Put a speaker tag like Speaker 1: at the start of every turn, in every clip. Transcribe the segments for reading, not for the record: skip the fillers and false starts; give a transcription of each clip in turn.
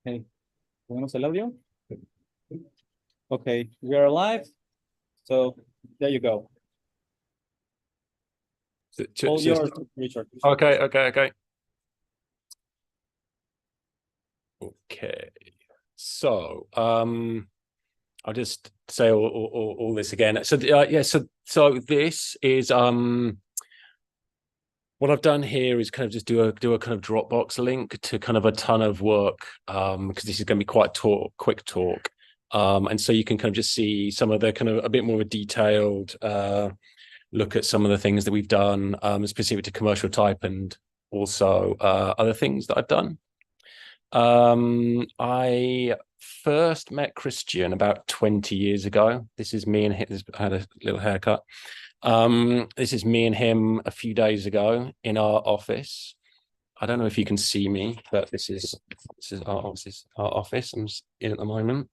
Speaker 1: Hey, ¿tenemos el audio? Okay, we are live. So there you go. All yours, Richard.
Speaker 2: Okay. So, I'll just say all this again. So, so this is what I've done here is kind of just do a kind of Dropbox link to kind of a ton of work, because this is going to be quite quick talk. And so you can kind of just see some of the kind of a bit more of a detailed look at some of the things that we've done, specific to commercial type, and also other things that I've done. I first met Christian about 20 years ago. This is me and him. I had a little haircut. This is me and him a few days ago in our office. I don't know if you can see me, but this is our office I'm in at the moment.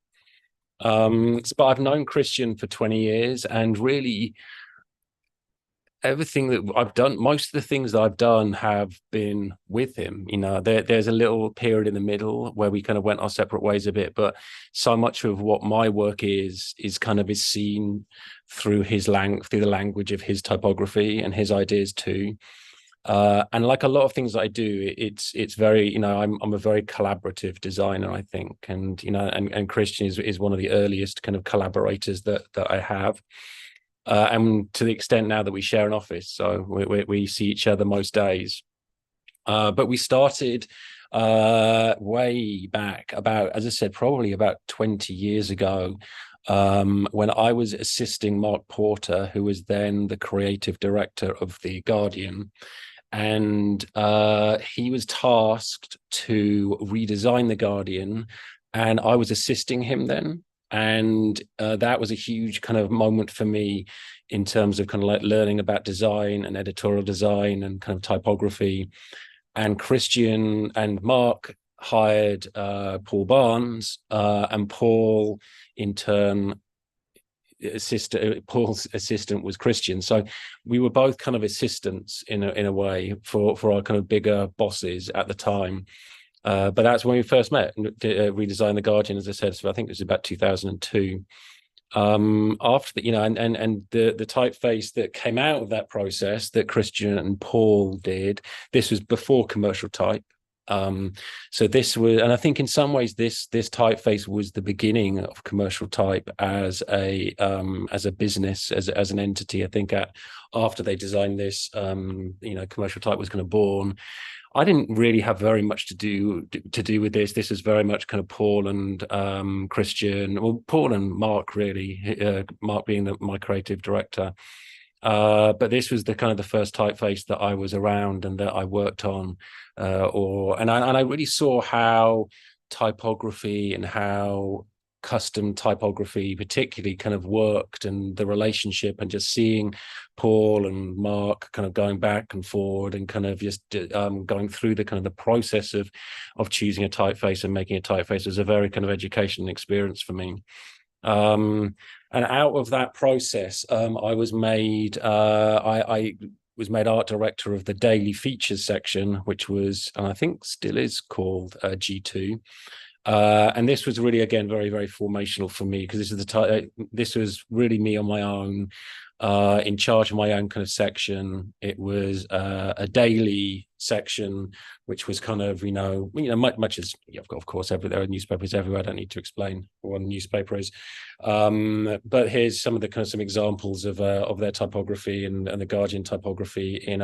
Speaker 2: But I've known Christian for 20 years, and really everything that I've done, most of the things that I've done have been with him. You know, there's a little period in the middle where we kind of went our separate ways a bit, but so much of what my work is seen through through the language of his typography and his ideas too. And like a lot of things that I do, it's very, you know, I'm a very collaborative designer, I think, and you know, and Christian is one of the earliest kind of collaborators that I have. And to the extent now that we share an office, so we see each other most days. But we started way back, about, as I said, probably about 20 years ago, when I was assisting Mark Porter, who was then the creative director of The Guardian. And he was tasked to redesign The Guardian, and I was assisting him then. And that was a huge kind of moment for me in terms of kind of like learning about design and editorial design and kind of typography. And Christian and Mark hired Paul Barnes, and Paul in turn Paul's assistant was Christian. So we were both kind of assistants in a way for our kind of bigger bosses at the time. But that's when we first met and redesigned The Guardian, as I said. So I think it was about 2002. After that, you know, and the typeface that came out of that process that Christian and Paul did, this was before commercial type. So this was, and I think in some ways this typeface was the beginning of commercial type as a business, as an entity. I think after they designed this, you know, commercial type was kind of born. I didn't really have very much to do with this. This is very much kind of Paul and Christian, well, Paul and Mark really. Mark being my creative director. But this was the kind of the first typeface that I was around and that I worked on, and I really saw how typography and how custom typography particularly kind of worked, and the relationship, and just seeing Paul and Mark kind of going back and forward and kind of just going through the kind of the process of choosing a typeface and making a typeface was a very kind of educational experience for me. And out of that process, I was made I was made art director of the daily features section, which was, and I think still is, called G2. And this was really, again, very, very formational for me, because this was really me on my own, in charge of my own kind of section. It was a daily section, which was kind of, much as, of course, there are newspapers everywhere. I don't need to explain what a newspaper is. But here's some of the kind of some examples of their typography and the Guardian typography in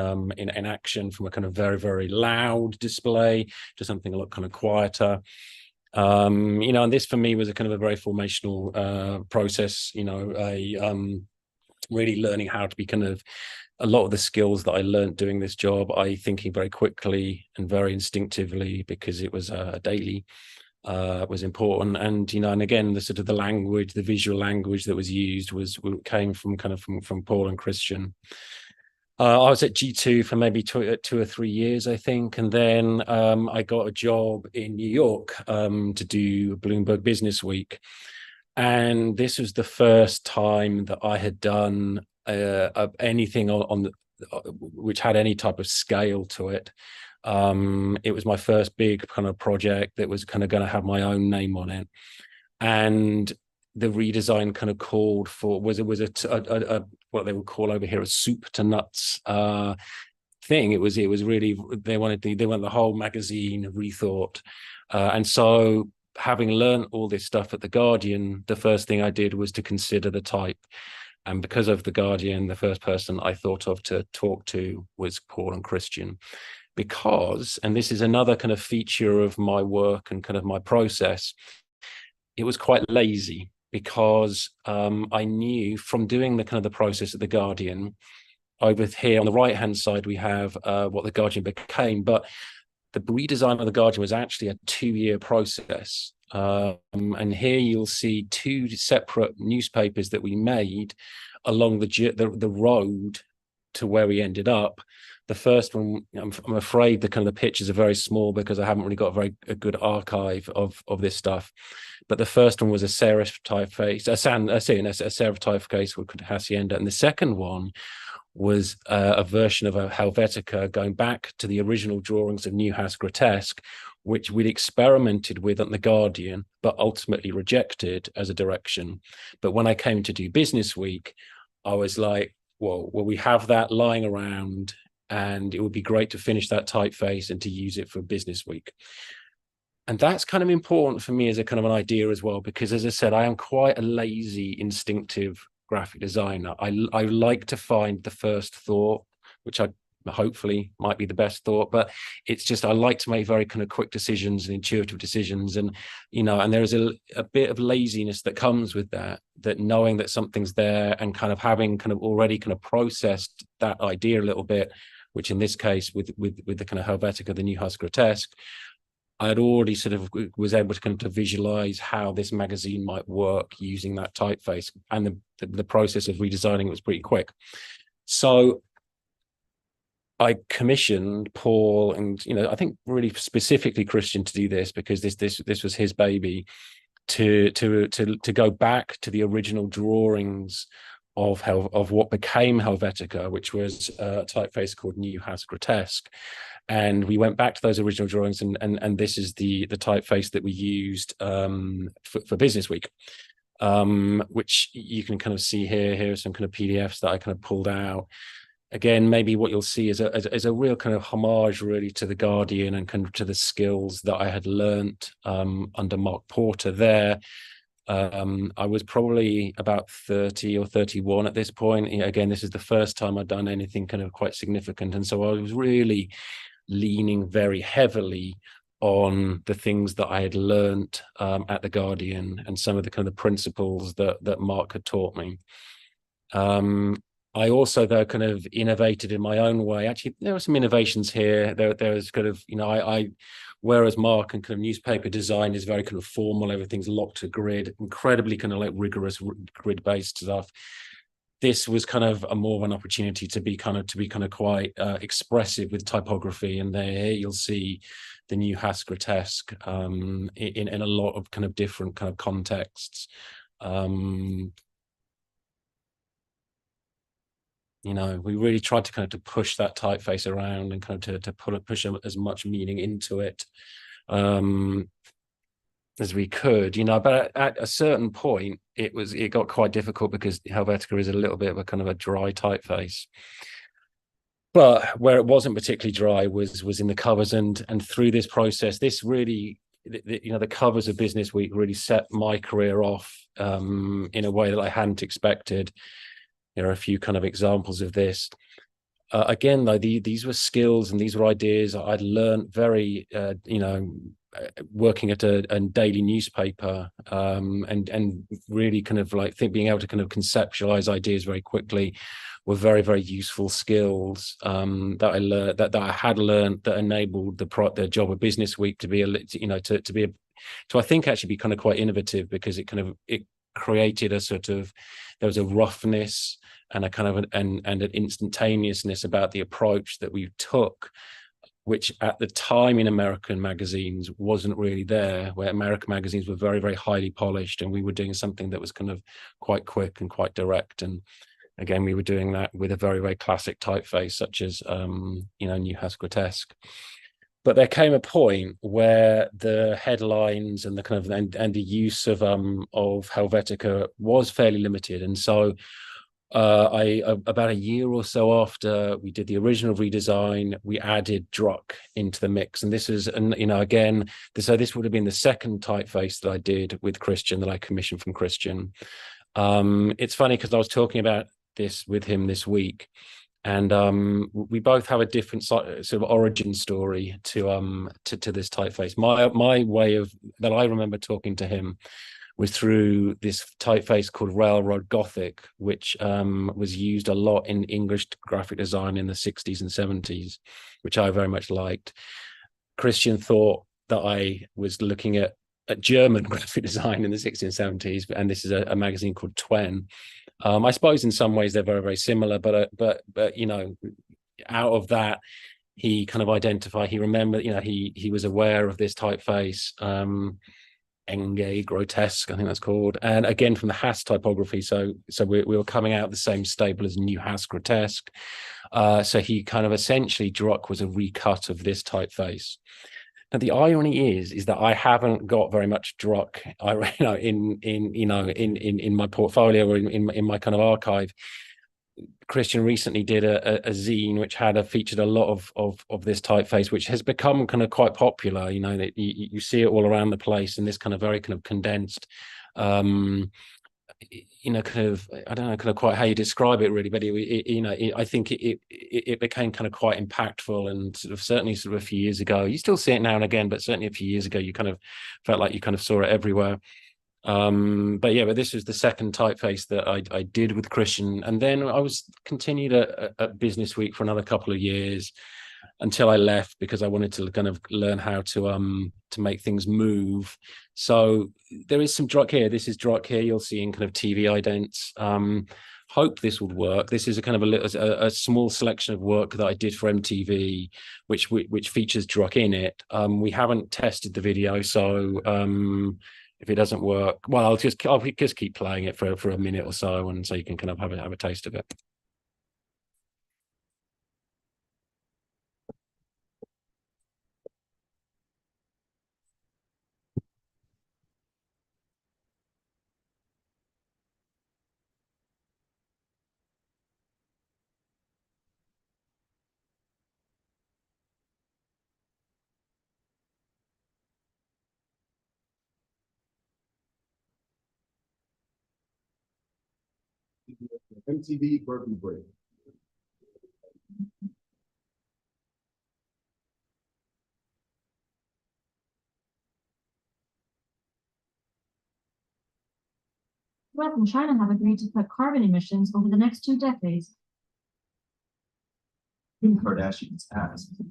Speaker 2: action, from a kind of very, very loud display to something a lot kind of quieter. And this for me was a kind of a very formational process, really learning how to be kind of, a lot of the skills that I learned doing this job, thinking very quickly and very instinctively, because it was daily, was important. And again, the sort of the language, the visual language that was used came from Paul and Christian. I was at G2 for maybe 2 or 3 years, I think. And then I got a job in New York to do Bloomberg Business Week. And this was the first time that I had done anything which had any type of scale to it. It was my first big kind of project that was kind of going to have my own name on it, and the redesign kind of called for was a what they would call over here a soup to nuts thing. It was really they wanted the whole magazine rethought, and so having learned all this stuff at the Guardian, the first thing I did was to consider the type. And because of the Guardian, the first person I thought of to talk to was Paul and Christian. Because, and this is another kind of feature of my work and kind of my process, it was quite lazy because I knew from doing the kind of the process at the Guardian. Over here on the right hand side, we have what the Guardian became, but the redesign of the Guardian was actually a 2-year process. And here you'll see 2 separate newspapers that we made along the road to where we ended up. The first one, I'm afraid the kind of the pictures are very small because I haven't really got a good archive of this stuff. But the first one was a serif typeface, a serif typeface with Hacienda, and the second one was a version of a Helvetica going back to the original drawings of Newhouse Grotesque, which we'd experimented with on the Guardian, but ultimately rejected as a direction. But when I came to do Business Week, I was like, well, we have that lying around, and it would be great to finish that typeface and to use it for Business Week. And that's kind of important for me as a kind of an idea as well, because as I said, I am quite a lazy, instinctive graphic designer. I like to find the first thought, which I hopefully might be the best thought, but it's just I like to make very kind of quick decisions and intuitive decisions, and and there is a bit of laziness that comes with that knowing that something's there and kind of having kind of already kind of processed that idea a little bit, which in this case with the kind of Helvetica, the Newhouse Grotesque, I had already sort of was able to kind of visualize how this magazine might work using that typeface, and the process of redesigning it was pretty quick. So I commissioned Paul and I think really specifically Christian to do this, because this was his baby, to go back to the original drawings of what became Helvetica, which was a typeface called Newhouse Grotesque. And we went back to those original drawings, and this is the typeface that we used for Business Week, which you can kind of see here. Here are some kind of PDFs that I kind of pulled out. Again, maybe what you'll see is a real kind of homage really to the Guardian and kind of to the skills that I had learnt under Mark Porter there. I was probably about 30 or 31 at this point. Again, this is the first time I'd done anything kind of quite significant, and so I was really leaning very heavily on the things that I had learnt at the Guardian and some of the kind of principles that Mark had taught me. I also, though, kind of innovated in my own way. Actually, there were some innovations here. There was kind of, I whereas Mark and kind of newspaper design is very kind of formal, everything's locked to grid, incredibly kind of like rigorous grid-based stuff. This was kind of more of an opportunity to be kind of quite expressive with typography. And there you'll see the Newhouse Grotesque in a lot of kind of different kind of contexts. We really tried to kind of to push that typeface around and kind of to push as much meaning into it as we could, but at a certain point it got quite difficult because Helvetica is a little bit of a kind of a dry typeface. But where it wasn't particularly dry was in the covers, and through this process, this really, the covers of Business Week really set my career off in a way that I hadn't expected. There are a few kind of examples of this. Again, though, these were skills and these were ideas I'd learned very, working at a daily newspaper, and really kind of like being able to kind of conceptualize ideas very quickly were very, very useful skills that I learned, that I had learned, that enabled the job of Business Week to be I think actually be kind of quite innovative, because it created a sort of, there was a roughness and a kind of an instantaneousness about the approach that we took, which at the time in American magazines wasn't really there, where American magazines were very, very highly polished, and we were doing something that was kind of quite quick and quite direct. And again, we were doing that with a very, very classic typeface, such as Newhouse Grotesque. But there came a point where the headlines and the kind of and the use of Helvetica was fairly limited, and so about a year or so after we did the original redesign, we added Druck into the mix, and this is, and again, this would have been the second typeface that I did with Christian, that I commissioned from Christian. It's funny because I was talking about this with him this week, and we both have a different sort of origin story to this typeface. My way of that I remember talking to him was through this typeface called Railroad Gothic, which was used a lot in English graphic design in the 60s and 70s, which I very much liked. Christian thought that I was looking at German graphic design in the 60s and 70s, and this is a magazine called Twen. I suppose in some ways they're very, very similar, but out of that, he kind of identified, he remembered, he was aware of this typeface, Enge Grotesque, I think that's called, and again from the Haas typography. So we were coming out of the same stable as New Haas Grotesque. So he kind of essentially, Druck was a recut of this typeface. Now the irony is that I haven't got very much Druck, in my portfolio or in my kind of archive. Christian recently did a zine which featured a lot of this typeface, which has become kind of quite popular. That you see it all around the place in this kind of very kind of condensed, kind of, I don't know kind of quite how you describe it really, but I think it became kind of quite impactful, and certainly a few years ago, you still see it now and again, but certainly a few years ago, you kind of felt like you kind of saw it everywhere. But this was the second typeface that I did with Christian, and then I was continued at Business Week for another couple of years until I left, because I wanted to kind of learn how to make things move. So there is some Druck here. This is Druck here. You'll see in kind of TV idents. Hope this would work. This is a kind of a small selection of work that I did for MTV, which features Druck in it. We haven't tested the video, so if it doesn't work, well, I'll just keep playing it for a minute or so, and so you can kind of have a taste of it.
Speaker 3: MTV Burton Break.
Speaker 4: US and China have agreed to cut carbon emissions over the next 2 decades.
Speaker 3: Kim Kardashian's asked.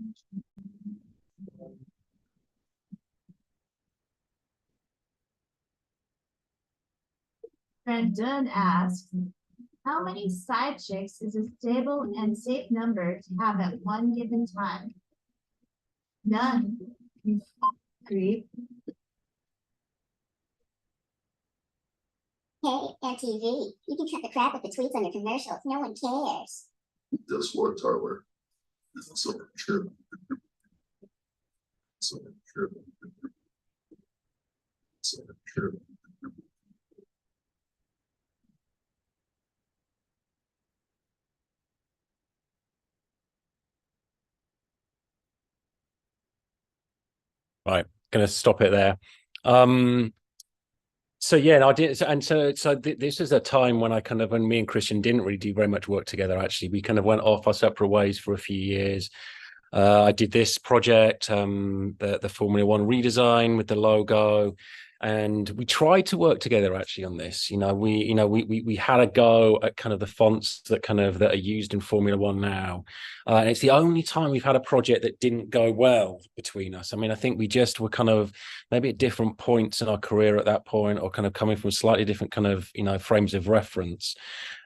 Speaker 4: And Dunn asked, how many side chicks is a stable and safe number to have at one given time? None. You creep.
Speaker 5: Hey, MTV, you can cut the crap with the tweets on your commercials. No one cares.
Speaker 3: This war Turler. This is so true. So true. So true.
Speaker 2: Right, gonna stop it there. So yeah, and I did, and so this is a time when when me and Christian didn't really do very much work together. Actually, we kind of went off our separate ways for a few years. I did this project, the Formula One redesign with the logo, and we tried to work together actually on this. We had a go at kind of the fonts that are used in Formula One now, and it's the only time we've had a project that didn't go well between us. I mean, I think we just were kind of maybe at different points in our career at that point, or kind of coming from slightly different kind of frames of reference.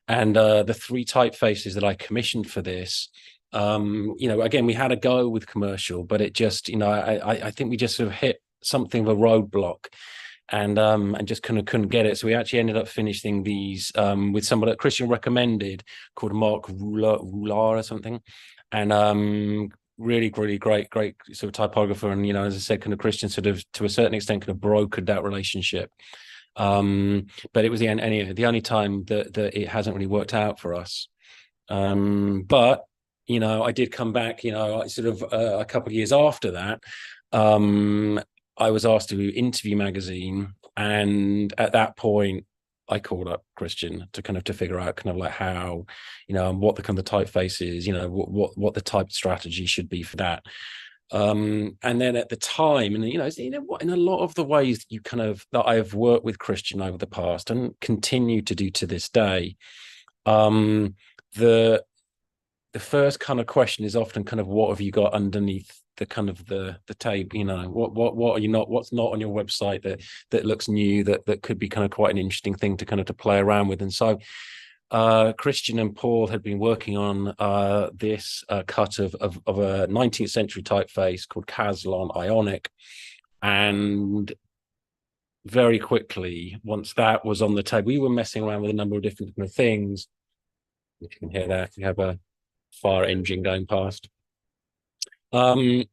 Speaker 2: And the 3 typefaces that I commissioned for this, again, we had a go with commercial, but it just, I think we just sort of hit something of a roadblock, and just kind of couldn't get it. So we actually ended up finishing these with somebody that Christian recommended, called Mark Rular or something. And really great sort of typographer, and as I said, kind of Christian sort of to a certain extent kind of brokered that relationship. But it was the only time that it hasn't really worked out for us. But I did come back, sort of a couple of years after that. I was asked to interview magazine, and at that point I called up Christian to figure out kind of like how, what the kind of typeface is, what the type strategy should be for that. And then at the time, and what in a lot of the ways that I've worked with Christian over the past and continue to do to this day, the first kind of question is often kind of, what have you got underneath the kind of the tape? What are you not, what's not on your website that looks new, that could be kind of quite an interesting thing to play around with. And so Christian and Paul had been working on this cut of a 19th century typeface called Caslon Ionic, and very quickly, once that was on the table, we were messing around with a number of different kind of things. If you can hear that, we have a fire engine going past. So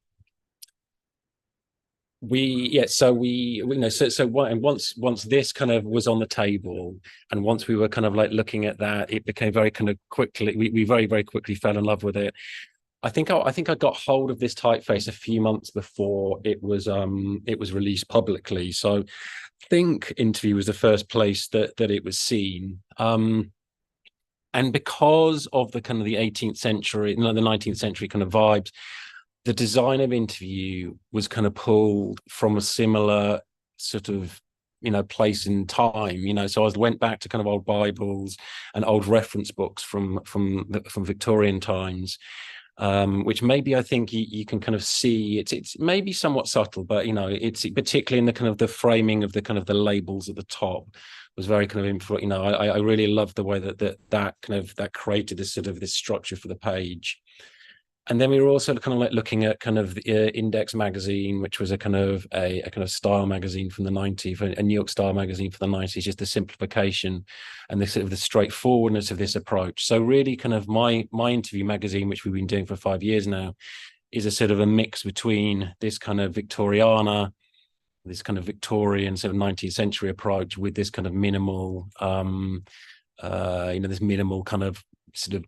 Speaker 2: once this kind of was on the table, and once we were kind of like looking at that, it became very kind of quickly, we very quickly fell in love with it. I think I got hold of this typeface a few months before it was released publicly. So I think Interview was the first place that it was seen. And because of the kind of the 18th century, the 19th century kind of vibes, the design of Interview was kind of pulled from a similar sort of, place in time, so I went back to kind of old Bibles and old reference books from Victorian times, which maybe I think you can kind of see, it's maybe somewhat subtle, but it's particularly in the kind of the framing of the kind of the labels at the top was very kind of I really loved the way that created this sort of this structure for the page. And then we were also kind of like looking at kind of the Index magazine, which was a kind of style magazine from the 90s, a New York style magazine for the 90s, just the simplification and the sort of the straightforwardness of this approach. So really kind of my Interview magazine, which we've been doing for 5 years now, is a sort of a mix between this kind of Victoriana, this kind of Victorian sort of 19th century approach with this kind of minimal, this minimal kind of sort of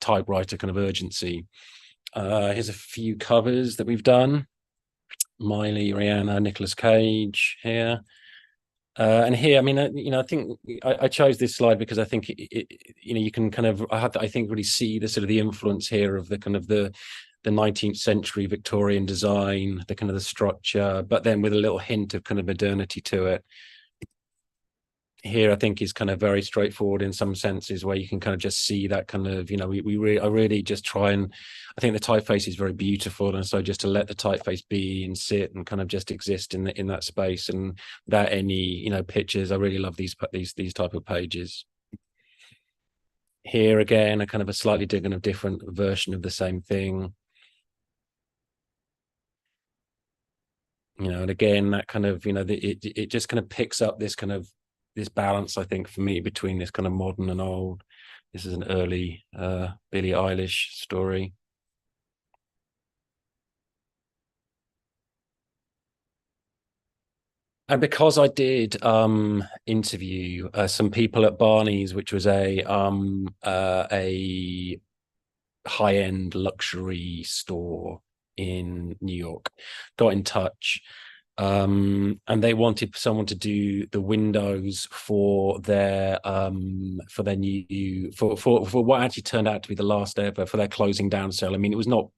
Speaker 2: typewriter kind of urgency. Here's a few covers that we've done. Miley, Rihanna, Nicolas Cage here. And here, I mean, I think I chose this slide because I think you can kind of, I think really see the sort of the influence here of the kind of the 19th century Victorian design, the kind of the structure, but then with a little hint of kind of modernity to it. Here, I think is kind of very straightforward in some senses, where you can kind of just see that kind of, I really just try, and I think the typeface is very beautiful, and so just to let the typeface be and sit and kind of just exist in that space, and without any pictures. I really love these type of pages. Here again, a kind of a slightly different version of the same thing. And again, that kind of, it just kind of picks up this kind of this balance, I think, for me, between this kind of modern and old. This is an early Billie Eilish story. And because I did interview some people at Barney's, which was a high-end luxury store in New York, got in touch. And they wanted someone to do the windows for their new for what actually turned out to be the last ever, for their closing down sale. I mean, it was not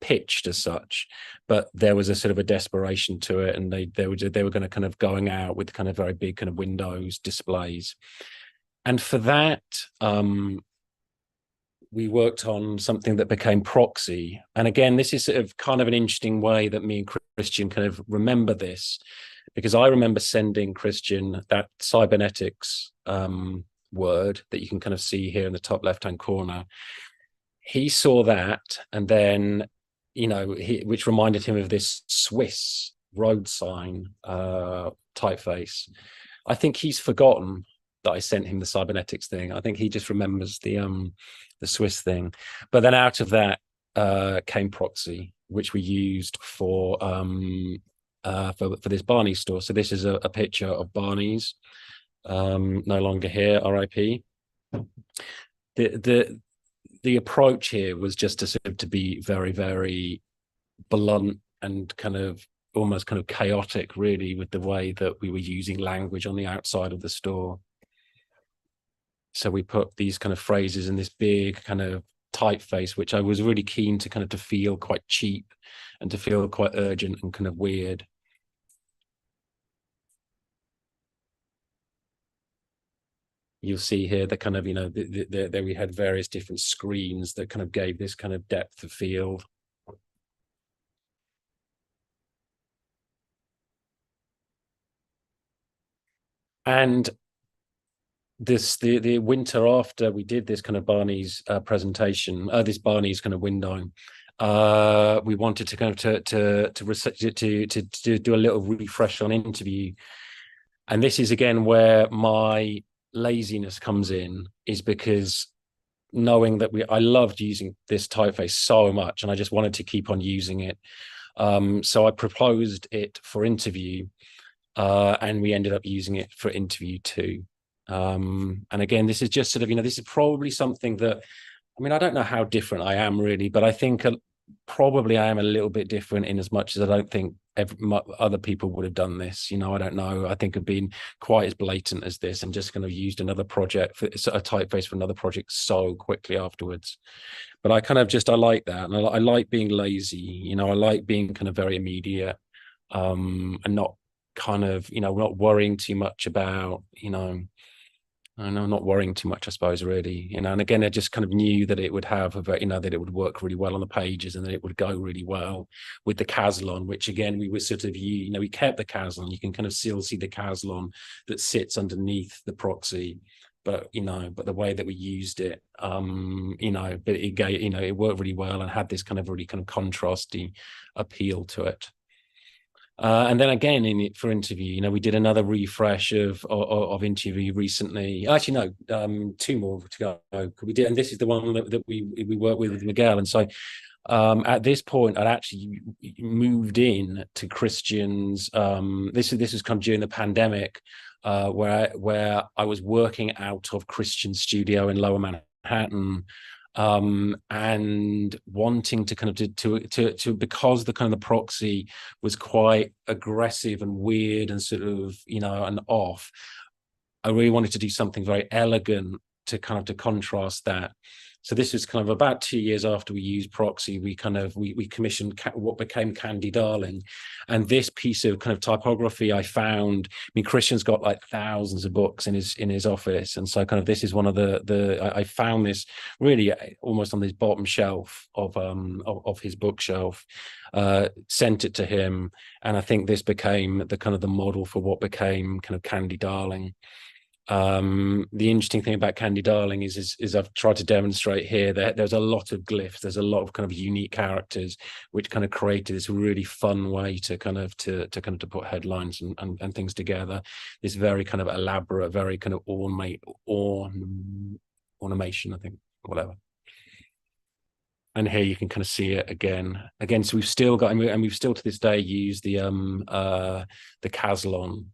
Speaker 2: pitched as such, but there was a sort of a desperation to it, and they were going to kind of going out with kind of very big kind of windows displays. And for that, we worked on something that became Proxy. And again, this is sort of kind of an interesting way that me and Christian kind of remember this, because I remember sending Christian that cybernetics word that you can kind of see here in the top left-hand corner. He saw that, and then, which reminded him of this Swiss road sign typeface. I think he's forgotten that I sent him the cybernetics thing. I think he just remembers the Swiss thing. But then out of that, came proxy, which we used for this Barney's store. So this is a picture of Barney's, no longer here, RIP. The approach here was just to be very, very blunt and kind of almost kind of chaotic, really, with the way that we were using language on the outside of the store. So we put these kind of phrases in this big kind of typeface, which I was really keen to kind of to feel quite cheap and to feel quite urgent and kind of weird. You'll see here the kind of, you know, there we had various different screens that kind of gave this kind of depth of field. And the winter after we did this kind of Barney's presentation, this Barney's kind of window, we wanted to kind of to do a little refresh on interview. And this is again where my laziness comes in, is because knowing that I loved using this typeface so much and I just wanted to keep on using it. So I proposed it for interview, and we ended up using it for interview 2. And again, this is just sort of, you know, this is probably something that, I mean, I don't know how different I am really, but I think probably I am a little bit different in as much as I don't think other people would have done this. You know, I don't know. I think I've been quite as blatant as this and just kind of used another project for a typeface for another project so quickly afterwards. But I kind of just, I like that. And I like being lazy, you know, I like being kind of very immediate, and not kind of, you know, not worrying too much about, you know, I know, not worrying too much, I suppose, really, you know. And again, I just kind of knew that it would have a very, you know, that it would work really well on the pages and that it would go really well with the Caslon, which again, we were sort of, you know, we kept the Caslon. You can kind of still see the Caslon that sits underneath the proxy, but, you know, but the way that we used it, you know, but it gave, you know, it worked really well and had this kind of really kind of contrasty appeal to it. And then again for interview, you know, we did another refresh of interview recently. Actually, no, 2 more to go. We did, and this is the one that we worked with Miguel. And so at this point, I'd actually moved in to Christian's. This was kind of during the pandemic, where I was working out of Christian's studio in Lower Manhattan. And wanting to kind of to because the kind of the proxy was quite aggressive and weird and sort of, you know, and off, I really wanted to do something very elegant to kind of to contrast that. So this was kind of about 2 years after we used proxy, we kind of we commissioned what became Candy Darling. And this piece of kind of typography I found, I mean, Christian's got like thousands of books in his office, and so kind of this is one of I found this really almost on this bottom shelf of his bookshelf, sent it to him, and I think this became the kind of the model for what became kind of Candy Darling. The interesting thing about Candy Darling is I've tried to demonstrate here that there's a lot of glyphs, there's a lot of kind of unique characters, which kind of created this really fun way to kind of to put headlines and things together. This very kind of elaborate, very kind of ornamation, I think, whatever. And here you can kind of see it again. So we've still got, and we've still to this day used the Caslon,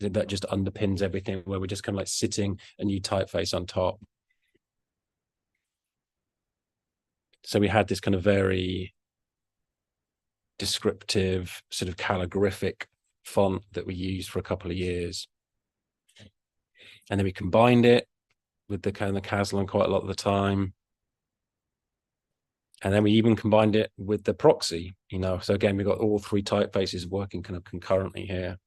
Speaker 2: that just underpins everything, where we're just kind of like sitting a new typeface on top. So we had this kind of very descriptive sort of calligraphic font that we used for a couple of years. And then we combined it with the kind of Caslon quite a lot of the time. And then we even combined it with the proxy, you know. So again, we got all 3 typefaces working kind of concurrently here.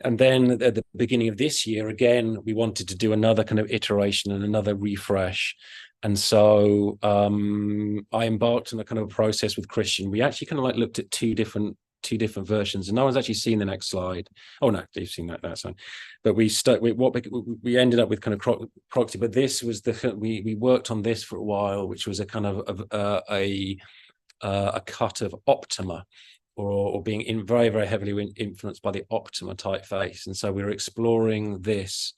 Speaker 2: And then at the beginning of this year, again, we wanted to do another kind of iteration and another refresh. And so I embarked on a kind of a process with Christian. We actually kind of like looked at two different versions, and no one's actually seen the next slide. Oh no, you've seen that sign. But we stuck with what we ended up with kind of proxy. But this was we worked on this for a while, which was a kind of a cut of Optima, or being very, very heavily influenced by the Optima typeface. And so we were exploring this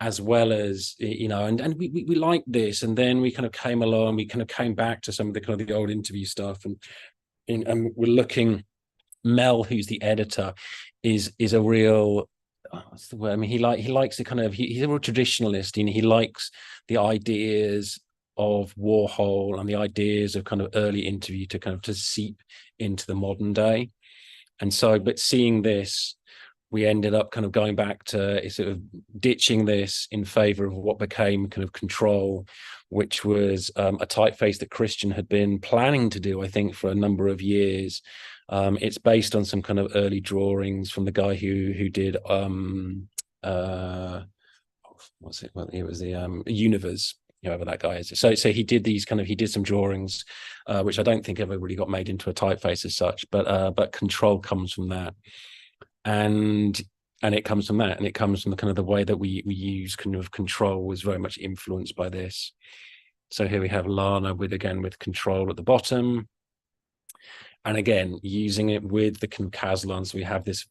Speaker 2: as well as, you know, and we liked this, and then we kind of came along, we kind of came back to some of the kind of the old interview stuff, and we're looking. Mel, who's the editor, is a real, what's the word? I mean, he likes the kind of, he's a real traditionalist. You know, he likes the ideas of Warhol and the ideas of kind of early interview to kind of to seep into the modern day. And so, but seeing this, we ended up kind of going back to sort of ditching this in favor of what became kind of Control, which was a typeface that Christian had been planning to do, I think, for a number of years. It's based on some kind of early drawings from the guy who did what's it? Well, it was the Universe, whoever that guy is. So he did these kind of, he did some drawings, which I don't think ever really got made into a typeface as such, but Control comes from that. And it comes from that, and it comes from the kind of the way that we use kind of Control was very much influenced by this. So here we have Lana with Control at the bottom, and again using it with the Caslon. So we have this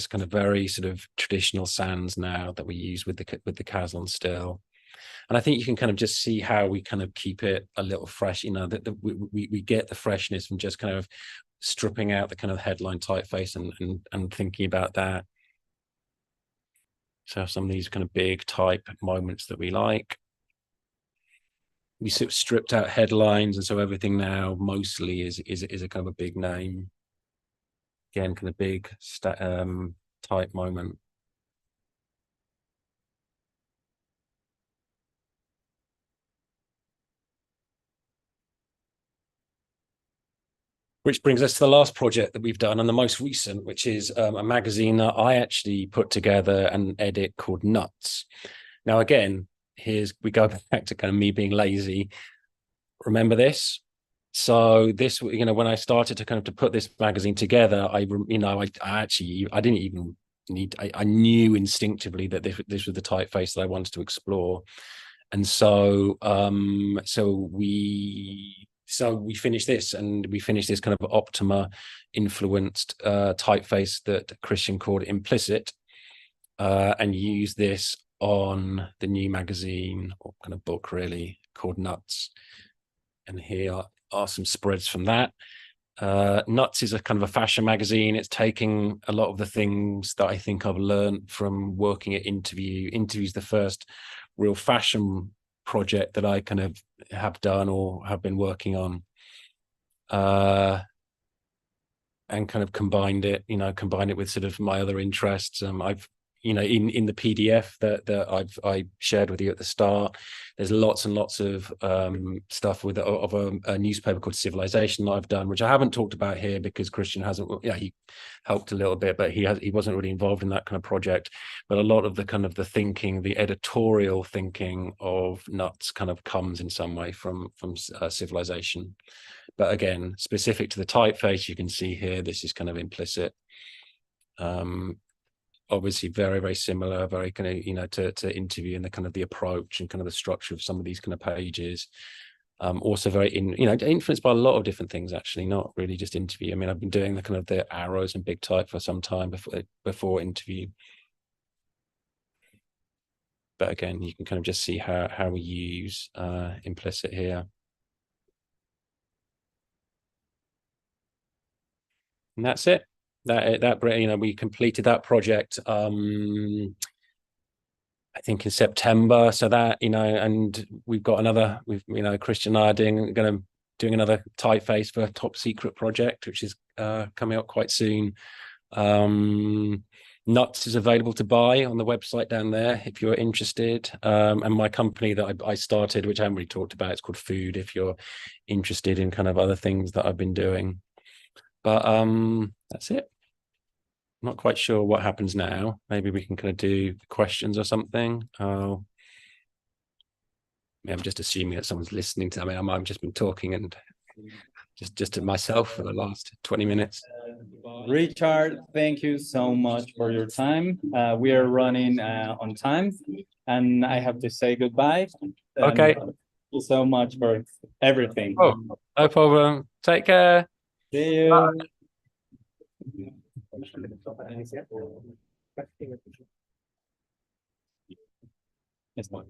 Speaker 2: kind of very sort of traditional sans now that we use with the Caslon still. And I think you can kind of just see how we kind of keep it a little fresh, you know, that we get the freshness from just kind of stripping out the kind of headline typeface and thinking about that. So some of these kind of big type moments that we like. We sort of stripped out headlines, and so everything now mostly is a kind of a big name. Again, kind of big type moment. Which brings us to the last project that we've done, and the most recent, which is a magazine that I actually put together and edit called Nuts. Now, again, we go back to kind of me being lazy. Remember this? So this, you know, when I started to kind of to put this magazine together, I didn't even need, I knew instinctively that this was the typeface that I wanted to explore. And so, so we finished this, and we finished this kind of Optima influenced typeface that Christian called Implicit, and used this on the new magazine, or kind of book really, called Nuts. And here are some spreads from that. Nuts is a kind of a fashion magazine. It's taking a lot of the things that I think I've learned from working at Interview. Interview is the first real fashion project that I kind of have done or have been working on, and kind of combined it with sort of my other interests. I've, you know, in the PDF that I shared with you at the start, there's lots and lots of stuff with a newspaper called Civilization that I've done, which I haven't talked about here because Christian hasn't. Yeah, he helped a little bit, but he wasn't really involved in that kind of project. But a lot of the kind of the thinking, the editorial thinking of Nuts kind of comes in some way from Civilization. But again, specific to the typeface, you can see here, this is kind of implicit. Obviously very, very similar, very kind of, you know, to Interview, and the kind of the approach and kind of the structure of some of these kind of pages. Also very influenced by a lot of different things, actually, not really just Interview. I mean, I've been doing the kind of the arrows and big type for some time before Interview. But again, you can kind of just see how we use implicit here. And that's it. That you know, we completed that project I think in September. So that, you know, and we've got another, Christian and I are doing another typeface for a top secret project, which is coming up quite soon. Nuts is available to buy on the website down there if you're interested. And my company that I started, which I haven't really talked about, it's called Food, if you're interested in kind of other things that I've been doing. But that's it. I'm not quite sure what happens now. Maybe we can kind of do questions or something. I'm just assuming that someone's listening to me. I've just been talking and just to myself for the last 20 minutes.
Speaker 1: Richard, thank you so much for your time. We are running on time, and I have to say goodbye.
Speaker 2: Okay.
Speaker 1: Thank you so much for everything.
Speaker 2: Oh, no problem. Take care.
Speaker 1: See you.
Speaker 2: Bye.
Speaker 1: It's not.